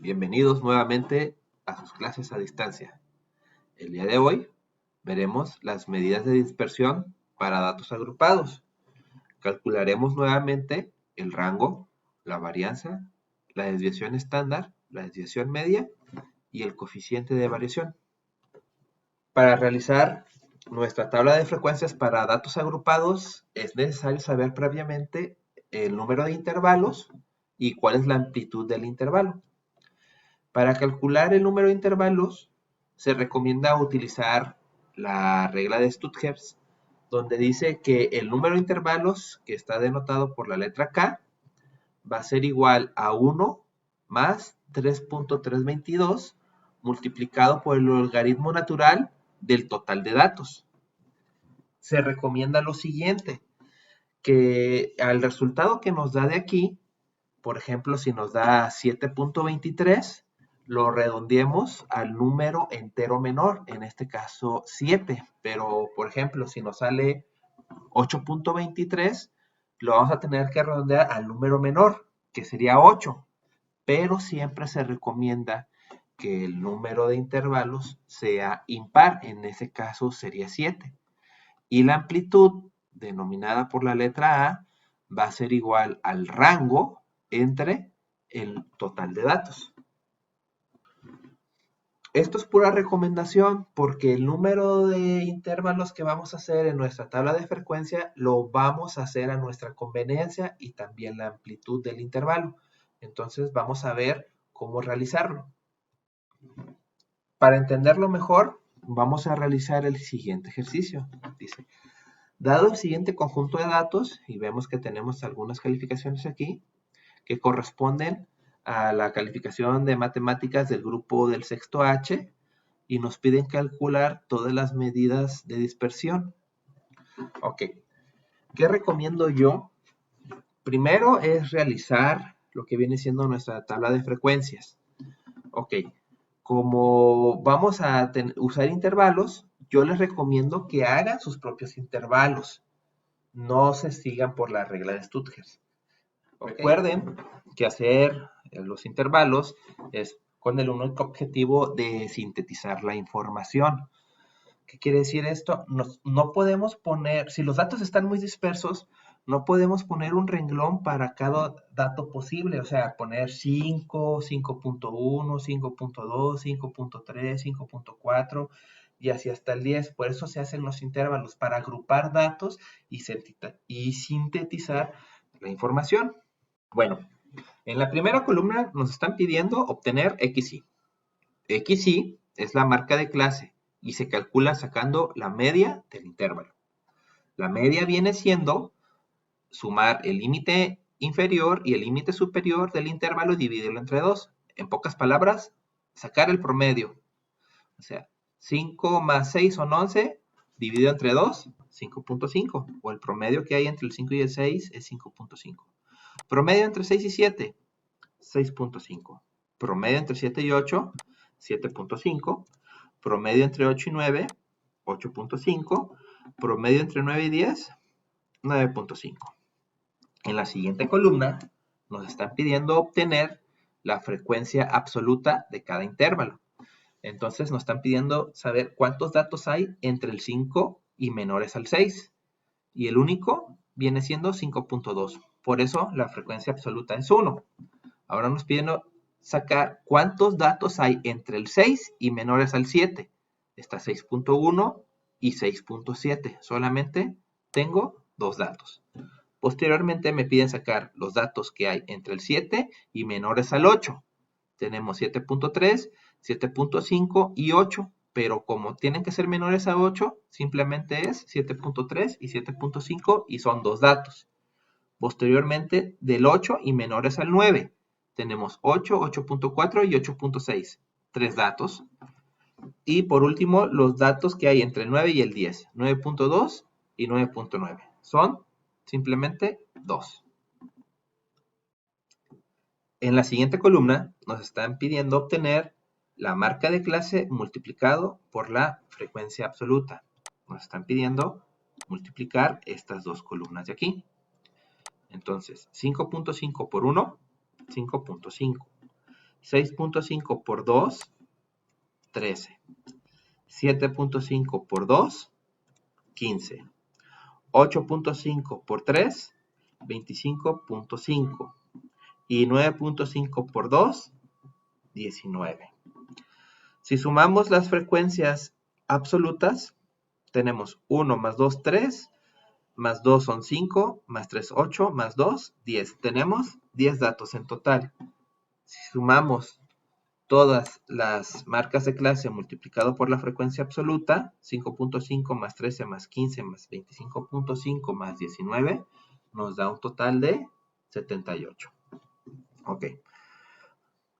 Bienvenidos nuevamente a sus clases a distancia. El día de hoy veremos las medidas de dispersión para datos agrupados. Calcularemos nuevamente el rango, la varianza, la desviación estándar, la desviación media y el coeficiente de variación. Para realizar nuestra tabla de frecuencias para datos agrupados es necesario saber previamente el número de intervalos y cuál es la amplitud del intervalo. Para calcular el número de intervalos, se recomienda utilizar la regla de Stuttgart, donde dice que el número de intervalos, que está denotado por la letra K, va a ser igual a 1 más 3.322 multiplicado por el logaritmo natural del total de datos. Se recomienda lo siguiente, que al resultado que nos da de aquí, por ejemplo, si nos da 7.23, lo redondeemos al número entero menor, en este caso 7. Pero, por ejemplo, si nos sale 8.23, lo vamos a tener que redondear al número menor, que sería 8. Pero siempre se recomienda que el número de intervalos sea impar, en ese caso sería 7. Y la amplitud, denominada por la letra A, va a ser igual al rango entre el total de datos. Esto es pura recomendación porque el número de intervalos que vamos a hacer en nuestra tabla de frecuencia lo vamos a hacer a nuestra conveniencia y también la amplitud del intervalo. Entonces vamos a ver cómo realizarlo. Para entenderlo mejor, vamos a realizar el siguiente ejercicio. Dice, dado el siguiente conjunto de datos, y vemos que tenemos algunas calificaciones aquí, que corresponden a la calificación de matemáticas del grupo del sexto H, y nos piden calcular todas las medidas de dispersión. Ok, ¿qué recomiendo yo? Primero es realizar lo que viene siendo nuestra tabla de frecuencias. Ok, como vamos a usar intervalos, yo les recomiendo que hagan sus propios intervalos. No se sigan por la regla de Stuttgart. Okay. Recuerden que hacer los intervalos es con el único objetivo de sintetizar la información. ¿Qué quiere decir esto? No podemos poner, si los datos están muy dispersos, no podemos poner un renglón para cada dato posible, o sea, poner 5, 5.1, 5.2, 5.3, 5.4 y así hasta el 10. Por eso se hacen los intervalos, para agrupar datos y sintetizar la información. Bueno, en la primera columna nos están pidiendo obtener XY. XY es la marca de clase y se calcula sacando la media del intervalo. La media viene siendo sumar el límite inferior y el límite superior del intervalo y dividirlo entre 2. En pocas palabras, sacar el promedio. O sea, 5 más 6 son 11, dividido entre 2, 5.5. O el promedio que hay entre el 5 y el 6 es 5.5. Promedio entre 6 y 7, 6.5. Promedio entre 7 y 8, 7.5. Promedio entre 8 y 9, 8.5. Promedio entre 9 y 10, 9.5. En la siguiente columna nos están pidiendo obtener la frecuencia absoluta de cada intervalo. Entonces nos están pidiendo saber cuántos datos hay entre el 5 y menores al 6. Y el único viene siendo 5.2. Por eso la frecuencia absoluta es 1. Ahora nos piden sacar cuántos datos hay entre el 6 y menores al 7. Está 6.1 y 6.7. Solamente tengo 2 datos. Posteriormente me piden sacar los datos que hay entre el 7 y menores al 8. Tenemos 7.3, 7.5 y 8, pero como tienen que ser menores a 8, simplemente es 7.3 y 7.5 y son 2 datos. Posteriormente, del 8 y menores al 9, tenemos 8, 8.4 y 8.6, 3 datos. Y por último, los datos que hay entre el 9 y el 10, 9.2 y 9.9, son simplemente 2. En la siguiente columna nos están pidiendo obtener la marca de clase multiplicado por la frecuencia absoluta. Nos están pidiendo multiplicar estas dos columnas de aquí. Entonces, 5.5 por 1, 5.5. 6.5 por 2, 13. 7.5 por 2, 15. 8.5 por 3, 25.5. Y 9.5 por 2, 19. Si sumamos las frecuencias absolutas, tenemos 1 más 2, 3, más 2 son 5, más 3, 8, más 2, 10. Tenemos 10 datos en total. Si sumamos todas las marcas de clase multiplicado por la frecuencia absoluta, 5.5 más 13 más 15 más 25.5 más 19, nos da un total de 78. Ok.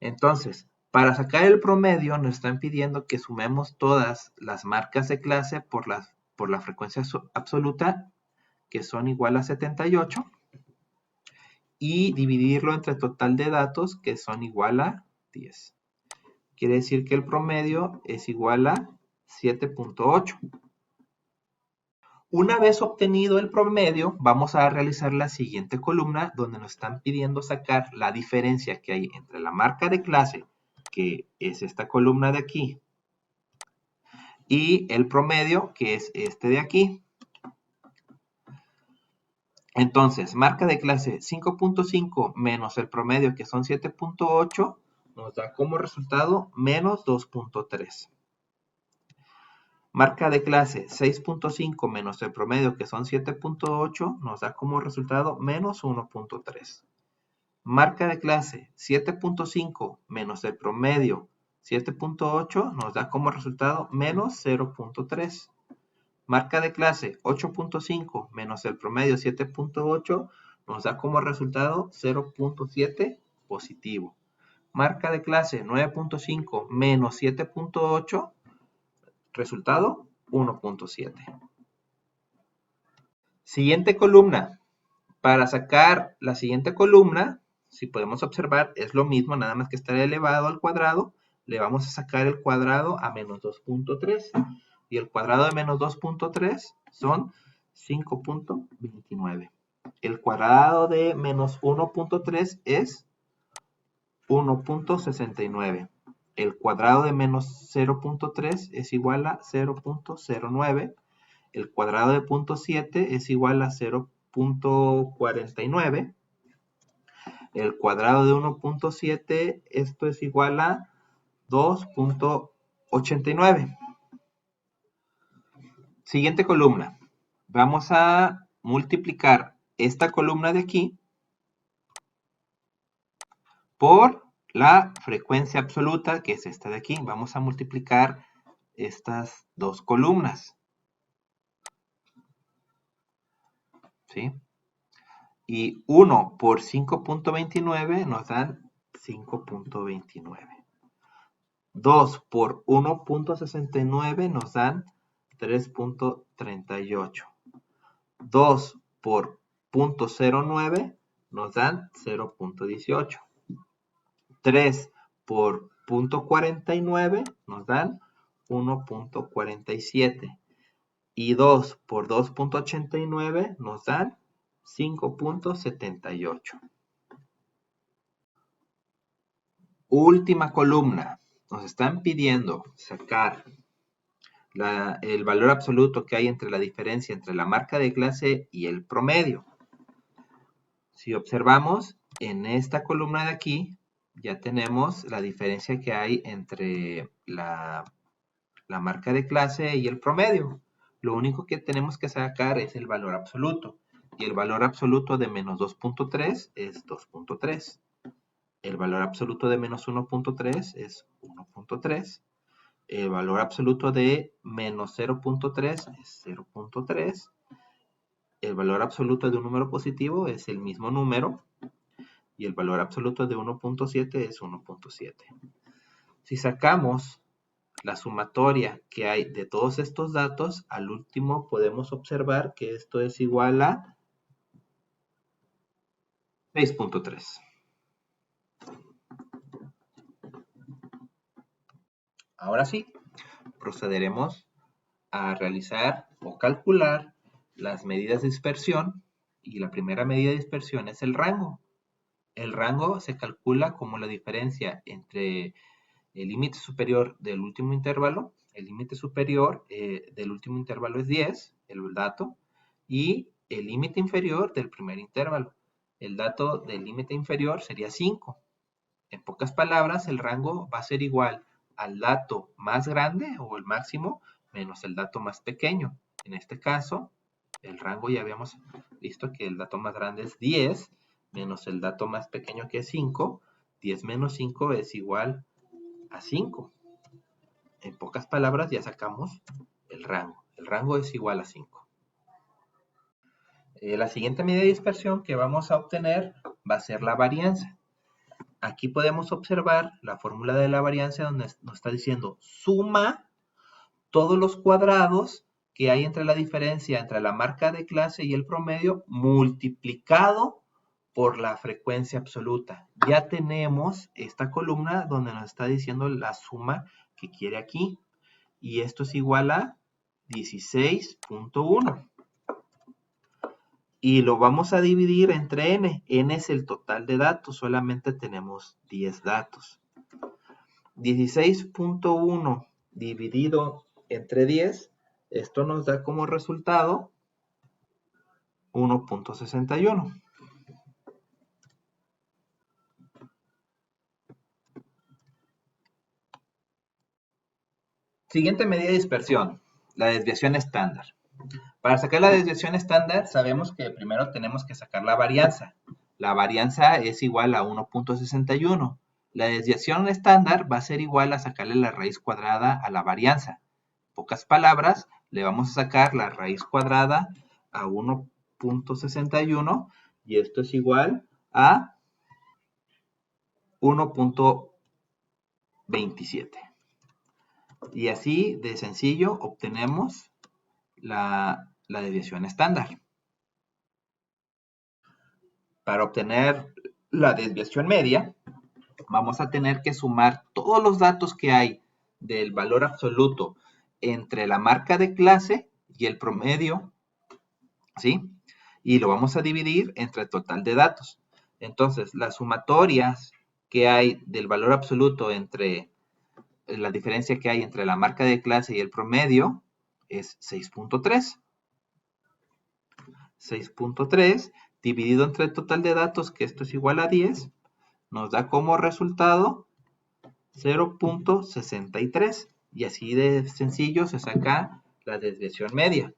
Entonces, para sacar el promedio nos están pidiendo que sumemos todas las marcas de clase por la frecuencia absoluta, que son igual a 78, y dividirlo entre total de datos, que son igual a 10. Quiere decir que el promedio es igual a 7.8. Una vez obtenido el promedio, vamos a realizar la siguiente columna, donde nos están pidiendo sacar la diferencia que hay entre la marca de clase, que es esta columna de aquí, y el promedio, que es este de aquí. Entonces, marca de clase 5.5 menos el promedio, que son 7.8, nos da como resultado menos 2.3. Marca de clase 6.5 menos el promedio, que son 7.8, nos da como resultado menos 1.3. Marca de clase 7.5 menos el promedio, 7.8, nos da como resultado menos 0.3. Marca de clase 8.5 menos el promedio 7.8 nos da como resultado 0.7 positivo. Marca de clase 9.5 menos 7.8, resultado 1.7. Siguiente columna. Para sacar la siguiente columna, si podemos observar, es lo mismo, nada más que estar elevado al cuadrado. Le vamos a sacar el cuadrado a menos 2.3. Y el cuadrado de menos 2.3 son 5.29. El cuadrado de menos 1.3 es 1.69. El cuadrado de menos 0.3 es igual a 0.09. El cuadrado de 0.7 es igual a 0.49. El cuadrado de 1.7, esto es igual a 2.89. Siguiente columna. Vamos a multiplicar esta columna de aquí por la frecuencia absoluta, que es esta de aquí. Vamos a multiplicar estas dos columnas. ¿Sí? Y 1 por 5.29 nos dan 5.29. 2 por 1.69 nos dan 3.38. 2 por 0.09 nos dan 0.18. 3 por 0.49 nos dan 1.47. Y 2 por 2.89 nos dan 5.78. Última columna. Nos están pidiendo sacar el valor absoluto que hay entre la diferencia entre la marca de clase y el promedio. Si observamos, en esta columna de aquí ya tenemos la diferencia que hay entre la marca de clase y el promedio. Lo único que tenemos que sacar es el valor absoluto. Y el valor absoluto de menos 2.3 es 2.3. El valor absoluto de menos 1.3 es 1.3. El valor absoluto de menos 0.3 es 0.3. El valor absoluto de un número positivo es el mismo número. Y el valor absoluto de 1.7 es 1.7. Si sacamos la sumatoria que hay de todos estos datos, al último podemos observar que esto es igual a 6.3. Ahora sí, procederemos a realizar o calcular las medidas de dispersión, y la primera medida de dispersión es el rango. El rango se calcula como la diferencia entre el límite superior del último intervalo. El límite superior del último intervalo es 10, el dato, y el límite inferior del primer intervalo. El dato del límite inferior sería 5. En pocas palabras, el rango va a ser igual al dato más grande o el máximo menos el dato más pequeño. En este caso, el rango ya habíamos visto que el dato más grande es 10 menos el dato más pequeño que es 5. 10 menos 5 es igual a 5. En pocas palabras ya sacamos el rango. El rango es igual a 5. La siguiente medida de dispersión que vamos a obtener va a ser la varianza. Aquí podemos observar la fórmula de la varianza donde nos está diciendo suma todos los cuadrados que hay entre la diferencia entre la marca de clase y el promedio multiplicado por la frecuencia absoluta. Ya tenemos esta columna donde nos está diciendo la suma que quiere aquí. Y esto es igual a 16.1. Y lo vamos a dividir entre n. N es el total de datos, solamente tenemos 10 datos. 16.1 dividido entre 10, esto nos da como resultado 1.61. Siguiente medida de dispersión, la desviación estándar. Para sacar la desviación estándar, sabemos que primero tenemos que sacar la varianza. La varianza es igual a 1.61. La desviación estándar va a ser igual a sacarle la raíz cuadrada a la varianza. En pocas palabras, le vamos a sacar la raíz cuadrada a 1.61 y esto es igual a 1.27. Y así de sencillo obtenemos la desviación estándar. Para obtener la desviación media, vamos a tener que sumar todos los datos que hay del valor absoluto entre la marca de clase y el promedio, ¿sí? Y lo vamos a dividir entre el total de datos. Entonces, las sumatorias que hay del valor absoluto entre la diferencia que hay entre la marca de clase y el promedio es 6.3. 6.3 dividido entre el total de datos, que esto es igual a 10, nos da como resultado 0.63. Y así de sencillo se saca la desviación media.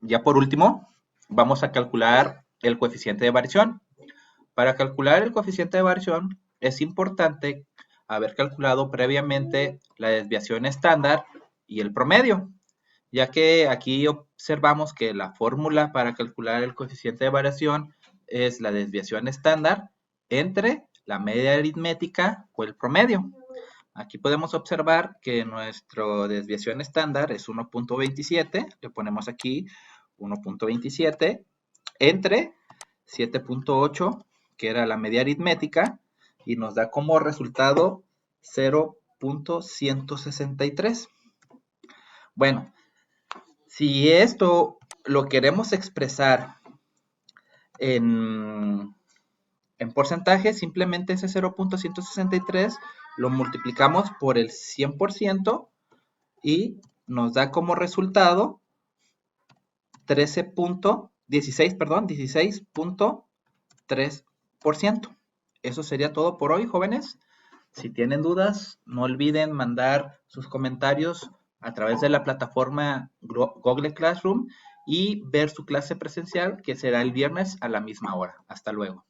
Ya por último, vamos a calcular el coeficiente de variación. Para calcular el coeficiente de variación, es importante haber calculado previamente la desviación estándar y el promedio, ya que aquí observamos que la fórmula para calcular el coeficiente de variación es la desviación estándar entre la media aritmética o el promedio. Aquí podemos observar que nuestra desviación estándar es 1.27, le ponemos aquí 1.27 entre 7.8, que era la media aritmética, y nos da como resultado 0.163. Bueno, si esto lo queremos expresar en porcentaje, simplemente ese 0.163 lo multiplicamos por el 100% y nos da como resultado 16.3%. Eso sería todo por hoy, jóvenes. Si tienen dudas, no olviden mandar sus comentarios a través de la plataforma Google Classroom y ver su clase presencial, que será el viernes a la misma hora. Hasta luego.